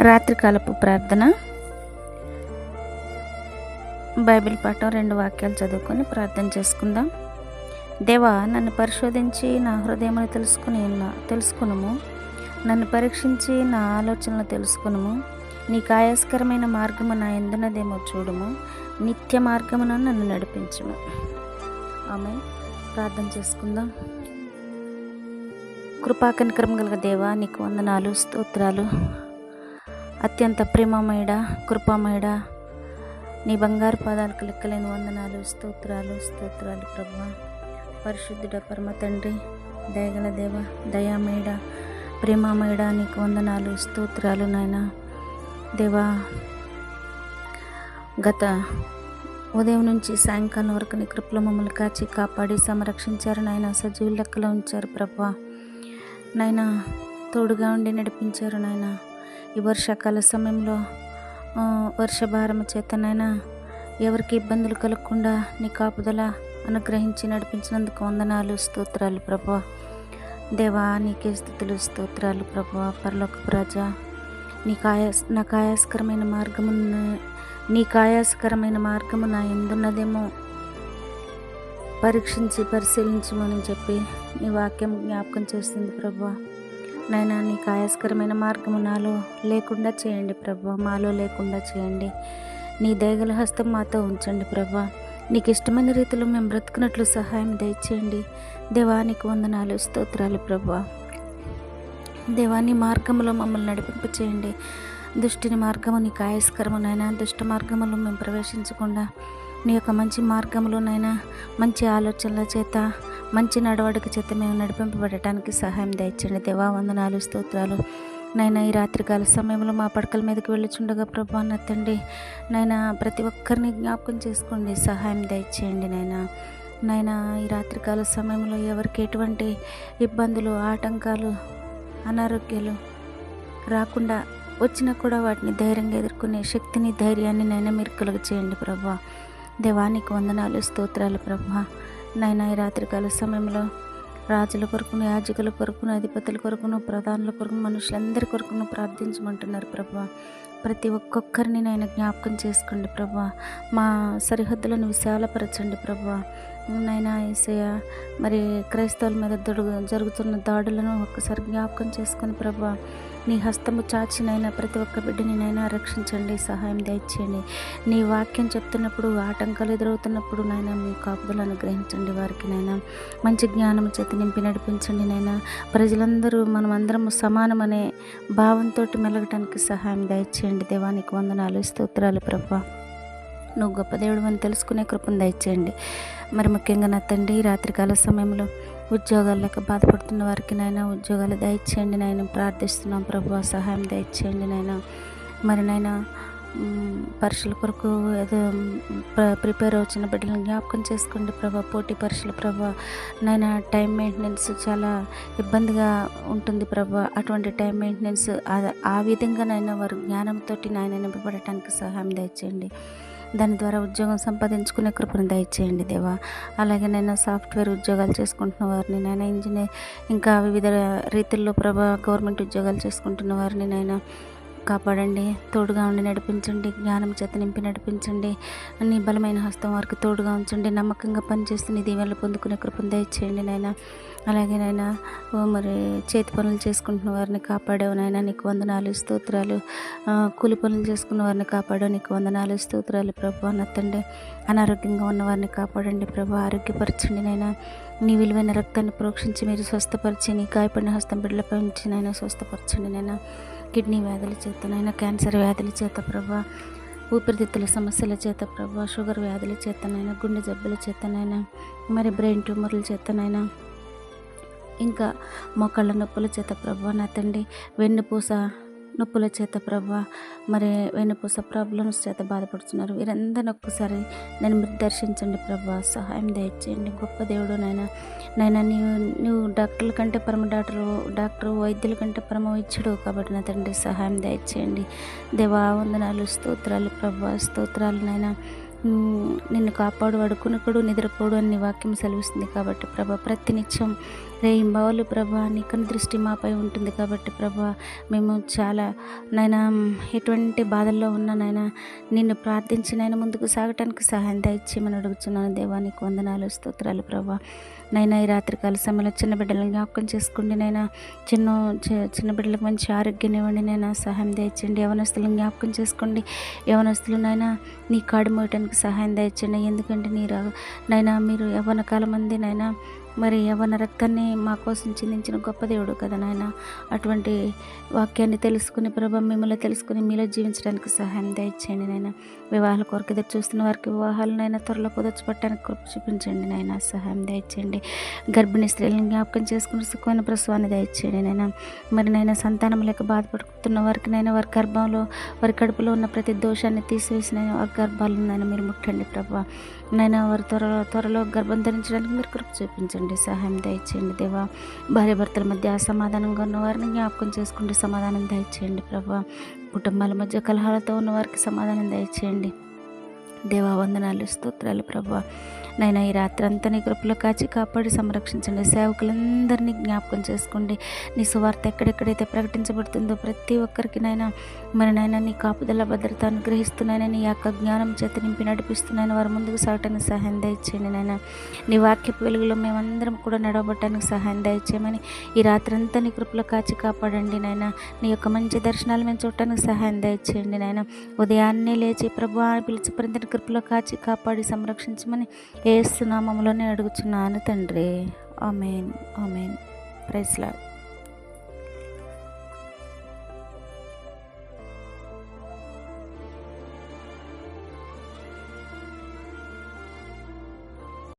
రాత్రికాలపు ప్రార్థన. బైబిల్ పాఠం 2 వాక్యాలు చదువుకొని ప్రార్థన చేసుకుందాం. దేవా, నన్ను పరిశోధించి నా హృదయమును తెలుసుకునుము. నన్ను పరీక్షించి నా ఆలోచనలు తెలుసుకునుము. నీకు ఆయాస్కరమైన మార్గము నా ఎందున్నదేమో చూడుము. నిత్య మార్గమున నన్ను నడిపించుము. ఆమేన్. ప్రార్థన చేసుకుందాం. కృపాకనికరం గల దేవా, నీకు వందనాలు, స్తోత్రాలు. అత్యంత ప్రేమమయుడా, కృపామయుడా, నీ బంగారు పాదాలకు లెక్కలేని వందనాలు, స్తోత్రాలు ప్రభువా. పరిశుద్ధుడ, పరమ తండ్రి, దయగల దేవ, దయామయుడా, ప్రేమమయుడా, నీకు వందనాలు, స్తోత్రాలు నాయనా. దేవా, గత ఉదయం నుంచి సాయంకాలం వరకు నీ కృపలో మమ్మల్ని కాచి కాపాడి సంరక్షించారు నాయన. సజీవుల లెక్కలో ఉంచారు ప్రభువా. నాయన, తోడుగా ఉండి నడిపించారు నాయన. ఈ వర్షాకాల సమయంలో వర్షభారము చేత నాయన ఎవరికి ఇబ్బందులు కలగకుండా నీ కాపుదల అనుగ్రహించి నడిపించినందుకు వందనాలు, స్తోత్రాలు ప్రభువా. దేవా, నీకే స్తుతులు, స్తోత్రాలు ప్రభువా. పరలోకపు రాజా, నాకు ఆయాసకరమైన మార్గము నా ఎందున్నదేమో పరీక్షించి పరిశీలించమని చెప్పి నీ వాక్యం జ్ఞాపకం చేస్తుంది ప్రభువా. నాయనా, నీకు ఆయాస్కరమైన మార్గము నాలో లేకుండా చేయండి ప్రభువా, మాలో లేకుండా చేయండి. నీ దయగల హస్తం మాతో ఉంచండి ప్రభువా. నీకు ఇష్టమైన రీతిలో మేము బ్రతుకున్నట్లు సహాయం దయచేయండి. దేవా, నీకు వందనాలు, స్తోత్రాలు ప్రభువా. దేవా, నీ మార్గములో మమ్మల్ని నడిపింప చేయండి. దుష్టిని మార్గము నీకు ఆయాస్కరము నాయనా. దుష్ట మార్గములో మేము ప్రవేశించకుండా నీ యొక్క మంచి మార్గంలో నైనా మంచి ఆలోచనల చేత, మంచి నడవడిక చేత మేము నడిపింపబడటానికి సహాయం దయచండి. దేవా, వందనాలు, స్తోత్రాలు నైనా. ఈ రాత్రికాల సమయంలో మా పడకల మీదకి వెళ్ళుచుండగా ప్రభా నా తండ్రి, నైనా ప్రతి ఒక్కరిని జ్ఞాపకం చేసుకోండి, సహాయం దయచేయండి నైనా. ఈ రాత్రికాల సమయంలో ఎవరికి ఎటువంటి ఇబ్బందులు, ఆటంకాలు, అనారోగ్యాలు రాకుండా వచ్చినా కూడా వాటిని ధైర్యంగా ఎదుర్కొనే శక్తిని, ధైర్యాన్ని నైనా మీరు కలుగ చేయండి ప్రభా. దేవానికి వందనాలు, స్తోత్రాలు ప్రభా. నైనా, ఈ రాత్రికాల సమయంలో రాజుల కొరకును, యాజకుల కొరకును, అధిపతుల కొరకును, ప్రధానుల కొరకును, మనుషులందరి కొరకును ప్రార్థించమంటున్నారు ప్రభా. ప్రతి ఒక్కొక్కరిని నైనా జ్ఞాపకం చేసుకోండి ప్రభా. మా సరిహద్దులను విశాలపరచండి ప్రభా. నైనా యేసయ్య, మరి క్రైస్తవుల మీద జరుగుతున్న దాడులను ఒక్కసారి జ్ఞాపకం చేసుకొని ప్రభా, నీ హస్తము చాచినైనా ప్రతి ఒక్క బిడ్డని నైనా రక్షించండి, సహాయం దయచేయండి. నీ వాక్యం చెప్తున్నప్పుడు, ఆటంకాలు ఎదురవుతున్నప్పుడు నైనా మీ కాపుదలు అనుగ్రహించండి. వారికి నైనా మంచి జ్ఞానం చేత నింపి నడిపించండి నైనా. ప్రజలందరూ మనమందరము సమానమనే భావంతో మెలగటానికి సహాయం దయచేయండి. దేవానికి వందనాలు, స్తోత్రాలు ప్రభా. నువ్వు గొప్ప దేవుడు అని తెలుసుకునే కృపను దయచేయండి. మరి ముఖ్యంగా నా తండ్రి, రాత్రికాల సమయంలో ఉద్యోగాలు లేక బాధపడుతున్న వారికి నైనా ఉద్యోగాలు దయచేయండి నైనా. ప్రార్థిస్తున్నాం ప్రభు, సహాయం దయచేయండి నైనా. మరి నైనా పరీక్షల కొరకు ఏదో ప్రిపేర్ అవుతున్న బిడ్డలను జ్ఞాపకం చేసుకోండి ప్రభా. పోటీ పరీక్షలు ప్రభా నైనా, టైం మెయింటెనెన్స్ చాలా ఇబ్బందిగా ఉంటుంది ప్రభా. అటువంటి టైం మెయింటెనెన్స్ ఆ విధంగానైనా వారు జ్ఞానంతో నాయన నింపబడటానికి సహాయం దయచేయండి. దాని ద్వారా ఉద్యోగం సంపాదించుకునే కృపను దయచేయండి దేవా. అలాగే నేను సాఫ్ట్వేర్ ఉద్యోగాలు చేసుకుంటున్న వారిని నైనా, ఇంజనీర్ ఇంకా వివిధ రీతుల్లో ప్రభా గవర్నమెంట్ ఉద్యోగాలు చేసుకుంటున్న వారిని నైనా కాపాడండి, తోడుగా ఉండి నడిపించండి, జ్ఞానం చేత నింపి నడిపించండి. నీ బలమైన హస్తం వారికి తోడుగా ఉంచండి. నమ్మకంగా పనిచేస్తూ నీ దీవెనలు పొందుకునే కృపను దయచేయండి నైనా. అలాగే నైనా మరి చేతి పనులు చేసుకుంటున్న వారిని కాపాడావు నైనా, నీకు వందనాలు, స్తోత్రాలు. కూలి పనులు చేసుకున్న వారిని కాపాడావు, నీకు వందనాలు, స్తోత్రాలు ప్రభా. నా తండ్రి, అనారోగ్యంగా ఉన్న వారిని కాపాడండి ప్రభా, ఆరోగ్యపరచండి నైనా. నీ విలువైన రక్తాన్ని ప్రోక్షించి మీరు స్వస్థపరిచి, నీ గాయపడిన హస్తం బిడ్డలపై ఉంచి నైనా స్వస్థపరచండి నైనా. కిడ్నీ వ్యాధుల చేత నైనా, క్యాన్సర్ వ్యాధుల చేత ప్రభా, ఊపిరితిత్తుల సమస్యల చేత ప్రభా, షుగర్ వ్యాధుల చేతనైనా, గుండె జబ్బుల చేతనైనా, మరి బ్రెయిన్ ట్యూమర్ల చేతనైనా, ఇంకా మోకాళ్ళ నొప్పుల చేత ప్రభా నా తండ్రి, వెన్నుపూస నొప్పుల చేత ప్రభా, మరి వెన్నుపూస ప్రాబ్లమ్స్ చేత బాధపడుతున్నారు. వీరందరిని ఒక్కసారి నేను మీరు దర్శించండి ప్రభా, సహాయం దయచేయండి. గొప్ప దేవుడు నైనా నువ్వు డాక్టర్ల కంటే పరమ డాక్టరు, వైద్యుల కంటే పరమ వైద్యుడు కాబట్టి నా తండ్రి, సహాయం దయచేయండి దేవా. వందనాలు, స్తోత్రాలు ప్రభా, స్తోత్రాలు నైనా. నిన్ను కాపాడు, అడుకునకుడు నిద్రపోడు అని నీ వాక్యం సెలవిస్తుంది కాబట్టి ప్రభా, ప్రతినిత్యం రేయింబవళ్ళు ప్రభా నీ కను దృష్టి మాపై ఉంటుంది కాబట్టి ప్రభా మేము చాలా నైనా ఎటువంటి బాధల్లో ఉన్నా నైనా నిన్ను ప్రార్థించి నైనా ముందుకు సాగటానికి సహాయం దయచేయమని అడుగుతున్నాను. దేవానికి వందనాలు, స్తోత్రాలు ప్రభా. నైనా ఈ రాత్రికాల సమయంలో చిన్న బిడ్డలను జ్ఞాపకం చేసుకోండి నైనా. చిన్న బిడ్డలకు మంచి ఆరోగ్యాన్ని ఇవ్వండి నైనా, సహాయం దయచేయండి. యవనస్తులను జ్ఞాపకం చేసుకోండి. యవనస్తులు నైనా నీ కాడు మోయటానికి సహాయం దయచేయండి. ఎందుకంటే నైనా మీరు యవ్వన కాలం మంది నైనా మరి యవ్వన రక్తాన్ని మా కోసం చిందించిన గొప్ప దేవుడు కదా నాయన. అటువంటి వాక్యాన్ని తెలుసుకుని ప్రభా మిమ్మల్ని తెలుసుకుని మీలో జీవించడానికి సహాయం దయచేయండి నాయన. వివాహాల కొరకు ఎదురు చూస్తున్న వారికి వివాహాలనైనా త్వరలో కుదర్చిపట్టడానికి కృప చూపించండి నాయన, సహాయం దయచేయండి. గర్భిణీ స్త్రీలను జ్ఞాపకం చేసుకుని సుఖమైన ప్రసవాన్ని దయచేయండి నాయన. మరి నైనా సంతానం లేక బాధపడుతున్న వారికి నైనా వారి గర్భంలో వారి కడుపులో ఉన్న ప్రతి దోషాన్ని తీసివేసిన వారి గర్భాలను నైనా మీరు ముట్టండి ప్రభా. నైనా వారు త్వరలో గర్భం ధరించడానికి మీరు కృప చూపించండి, సహాయం దయచేయండి దేవా. భార్యాభర్తల మధ్య అసమాధానంగా ఉన్న వారిని జ్ఞాపకం చేసుకుంటే సమాధానం దయచేయండి ప్రభా. కుటుంబాల మధ్య కలహాలతో ఉన్న వారికి సమాధానం దయచేయండి దేవా. వందనాలు, స్తోత్రాలు ప్రభా. నైనా ఈ రాత్రి అంతా నీ కృపలో కాచి కాపాడి సంరక్షించండి. సేవకులందరినీ జ్ఞాపకం చేసుకోండి. నీ సువార్త ఎక్కడెక్కడైతే ప్రకటించబడుతుందో ప్రతి ఒక్కరికి నైనా మరి నైనా నీ కాపుదల భద్రత అనుగ్రహిస్తున్నాయని నీ యొక్క జ్ఞానం చేత నింపి నడిపిస్తున్నాయని వారు ముందుకు సాగటానికి సహాయం దయచేయండి నైనా. నీ వాక్యపు వెలుగులో మేమందరం కూడా నడవబట్టడానికి సహాయం దయచేయమని ఈ రాత్రి అంతా నీ కృపలో కాచి కాపాడండి నైనా. నీ యొక్క మంచి దర్శనాలు మేము చూడటానికి సహాయం దయచేయండి నైనా. ఉదయాన్నే లేచి ప్రభు అని పిలిచి పరిధిని కృపలో కాచి కాపాడి సంరక్షించమని యేసు నామములోనే అడుగుచున్నాను తండ్రి. ఆమేన్, ఆమేన్. Praise lord.